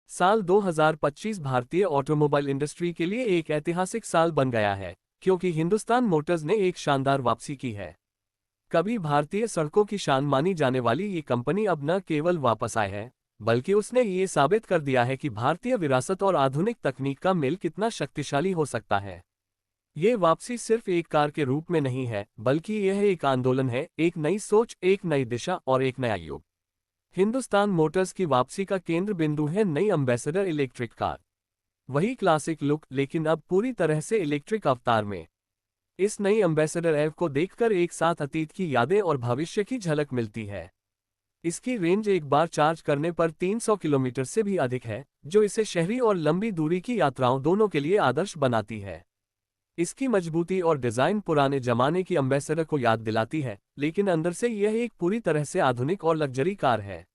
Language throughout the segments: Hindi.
साल 2025 भारतीय ऑटोमोबाइल इंडस्ट्री के लिए एक ऐतिहासिक साल बन गया है, क्योंकि हिंदुस्तान मोटर्स ने एक शानदार वापसी की है। कभी भारतीय सड़कों की शान मानी जाने वाली ये कंपनी अब न केवल वापस आई है, बल्कि उसने ये साबित कर दिया है कि भारतीय विरासत और आधुनिक तकनीक का मेल कितना शक्तिशाली हो सकता है। ये वापसी सिर्फ एक कार के रूप में नहीं है, बल्कि यह एक आंदोलन है, एक नई सोच, एक नई दिशा और एक नया युग। हिंदुस्तान मोटर्स की वापसी का केंद्र बिंदु है नई एम्बेसडर इलेक्ट्रिक कार। वही क्लासिक लुक, लेकिन अब पूरी तरह से इलेक्ट्रिक अवतार में। इस नई एम्बेसडर एव को देखकर एक साथ अतीत की यादें और भविष्य की झलक मिलती है। इसकी रेंज एक बार चार्ज करने पर 300 किलोमीटर से भी अधिक है, जो इसे शहरी और लंबी दूरी की यात्राओं दोनों के लिए आदर्श बनाती है। इसकी मजबूती और डिजाइन पुराने जमाने की एम्बेसडर को याद दिलाती है, लेकिन अंदर से यह एक पूरी तरह से आधुनिक और लग्जरी कार है।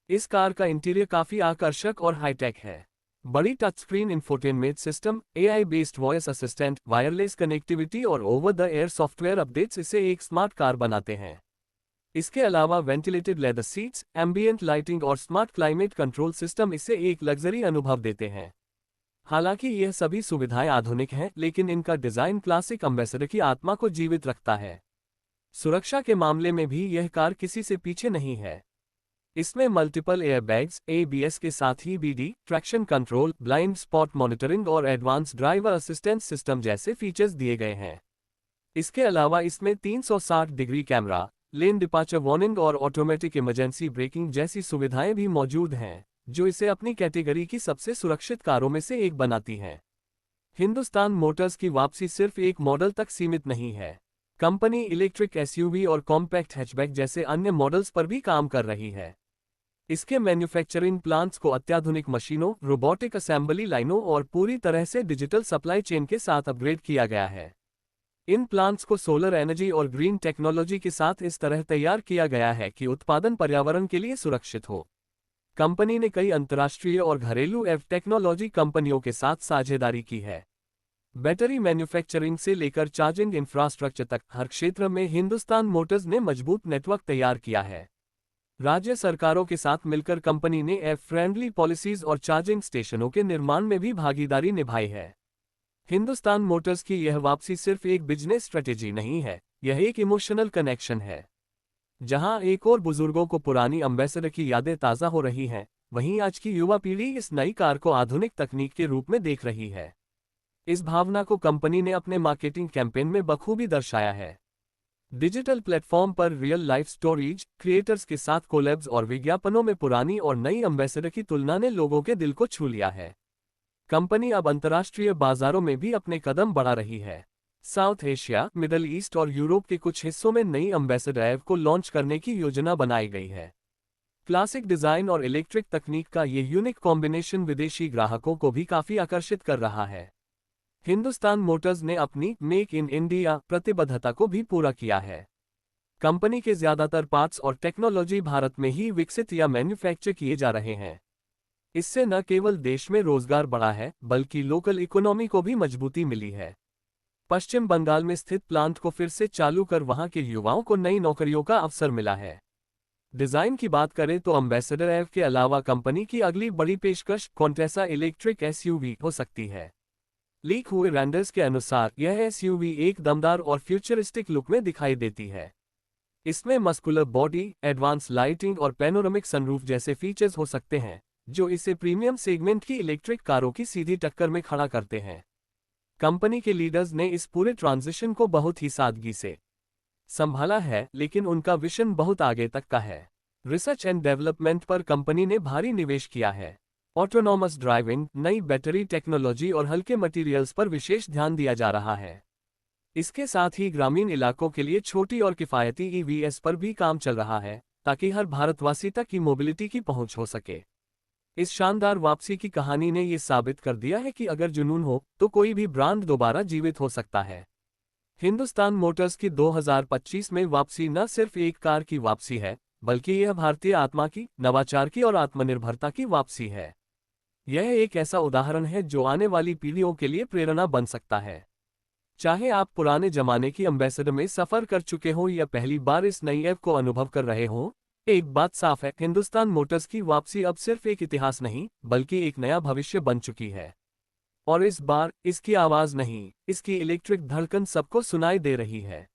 इस कार का इंटीरियर काफी आकर्षक और हाईटेक है। बड़ी touch screen infotainment system, AI based voice assistant, wireless connectivity और over the air software updates इसे एक स्मार्ट कार बनाते हैं। इसके अलावा ventilated leather seats, ambient lighting और स्मार्ट क्लाइमेट कंट्रोल सिस्टम इसे एक लग्जरी अनुभव देते हैं। हालांकि यह सभी सुविधाएं आधुनिक हैं, लेकिन इनका डिजाइन क्लासिक एम्बेसडर की आत्मा को जीवित रखता है। सुरक्षा के मामले में भी यह कार किसी से पीछे नहीं है। इसमें मल्टीपल एयरबैग्स, एबीएस के साथ ही BD, traction control, blind spot monitoring और एडवांस ड्राइवर असिस्टेंस सिस्टम जैसे फीचर्स दिए गए हैं। इसके अलावा इसमें 360 degree camera, lane departure warning और ऑटोमेटिक इमरजेंसी ब्रेकिंग जैसी सुविधाएं भी मौजूद हैं, जो इसे अपनी कैटेगरी की सबसे सुरक्षित कारों में से एक बनाती हैं। हिंदुस्तान मोटर्स की वापसी सिर्फ एक मॉडल तक सीमित नहीं है। कंपनी इलेक्ट्रिक एसयूवी और कॉम्पैक्ट हैचबैक जैसे अन्य मॉडल्स पर भी काम कर रही है। इसके मैन्युफैक्चरिंग प्लांट्स को अत्याधुनिक मशीनों, रोबोटिक असेंबली लाइनों और पूरी तरह से डिजिटल सप्लाई चेन के साथ अपग्रेड किया गया है। इन प्लांट्स को सोलर एनर्जी और ग्रीन टेक्नोलॉजी के साथ इस तरह तैयार किया गया है कि उत्पादन पर्यावरण के लिए सुरक्षित हो। कंपनी ने कई अंतर्राष्ट्रीय और घरेलू एव टेक्नोलॉजी कंपनियों के साथ साझेदारी की है। बैटरी मैन्युफैक्चरिंग से लेकर चार्जिंग इंफ्रास्ट्रक्चर तक हर क्षेत्र में हिंदुस्तान मोटर्स ने मजबूत नेटवर्क तैयार किया है। राज्य सरकारों के साथ मिलकर कंपनी ने एव फ्रेंडली पॉलिसीज और चार्जिंग स्टेशनों के निर्माण में भी भागीदारी निभाई है। हिंदुस्तान मोटर्स की यह वापसी सिर्फ एक बिजनेस स्ट्रेटेजी नहीं है, यह एक इमोशनल कनेक्शन है। जहां एक और बुजुर्गों को पुरानी एम्बेसडर की यादें ताज़ा हो रही हैं, वहीं आज की युवा पीढ़ी इस नई कार को आधुनिक तकनीक के रूप में देख रही है। इस भावना को कंपनी ने अपने मार्केटिंग कैंपेन में बखूबी दर्शाया है। डिजिटल प्लेटफॉर्म पर रियल लाइफ स्टोरीज, क्रिएटर्स के साथ कोलैब्स और विज्ञापनों में पुरानी और नई एम्बेसडर की तुलना ने लोगों के दिल को छू लिया है। कंपनी अब अंतर्राष्ट्रीय बाजारों में भी अपने कदम बढ़ा रही है। साउथ एशिया, मिडल ईस्ट और यूरोप के कुछ हिस्सों में नई एम्बेसडर एव को लॉन्च करने की योजना बनाई गई है। क्लासिक डिजाइन और इलेक्ट्रिक तकनीक का ये यूनिक कॉम्बिनेशन विदेशी ग्राहकों को भी काफी आकर्षित कर रहा है। हिंदुस्तान मोटर्स ने अपनी मेक इन इंडिया प्रतिबद्धता को भी पूरा किया है। कंपनी के ज्यादातर पार्ट्स और टेक्नोलॉजी भारत में ही विकसित या मैन्युफैक्चर किए जा रहे हैं। इससे न केवल देश में रोजगार बढ़ा है, बल्कि लोकल इकोनॉमी को भी मजबूती मिली है। पश्चिम बंगाल में स्थित प्लांट को फिर से चालू कर वहां के युवाओं को नई नौकरियों का अवसर मिला है। डिजाइन की बात करें तो एम्बेसडर एव के अलावा कंपनी की अगली बड़ी पेशकश कॉन्टेसा इलेक्ट्रिक एसयूवी हो सकती है। लीक हुए रेंडर्स के अनुसार यह एसयूवी एक दमदार और फ्यूचरिस्टिक लुक में दिखाई देती है। इसमें मस्कुलर बॉडी, एडवांस लाइटिंग और पैनोरामिक सनरूफ जैसे फीचर्स हो सकते हैं, जो इसे प्रीमियम सेगमेंट की इलेक्ट्रिक कारों की सीधी टक्कर में खड़ा करते हैं। कंपनी के लीडर्स ने इस पूरे ट्रांजिशन को बहुत ही सादगी से संभाला है, लेकिन उनका विजन बहुत आगे तक का है। रिसर्च एंड डेवलपमेंट पर कंपनी ने भारी निवेश किया है। ऑटोनॉमस ड्राइविंग, नई बैटरी टेक्नोलॉजी और हल्के मटेरियल्स पर विशेष ध्यान दिया जा रहा है। इसके साथ ही ग्रामीण इलाकों के लिए छोटी और किफायती ईवीएस पर भी काम चल रहा है, ताकि हर भारतवासी तक की मोबिलिटी की पहुंच हो सके। इस शानदार वापसी की कहानी ने ये साबित कर दिया है कि अगर जुनून हो तो कोई भी ब्रांड दोबारा जीवित हो सकता है। हिंदुस्तान मोटर्स की 2025 में वापसी न सिर्फ एक कार की वापसी है, बल्कि यह भारतीय आत्मा की, नवाचार की और आत्मनिर्भरता की वापसी है। यह एक ऐसा उदाहरण है जो आने वाली पीढ़ियों के लिए प्रेरणा बन सकता है। चाहे आप पुराने जमाने की एम्बेसडर में सफर कर चुके हों या पहली बार इस नई ऐप को अनुभव कर रहे हों, एक बात साफ है, हिंदुस्तान मोटर्स की वापसी अब सिर्फ एक इतिहास नहीं, बल्कि एक नया भविष्य बन चुकी है। और इस बार इसकी आवाज नहीं, इसकी इलेक्ट्रिक धड़कन सबको सुनाई दे रही है।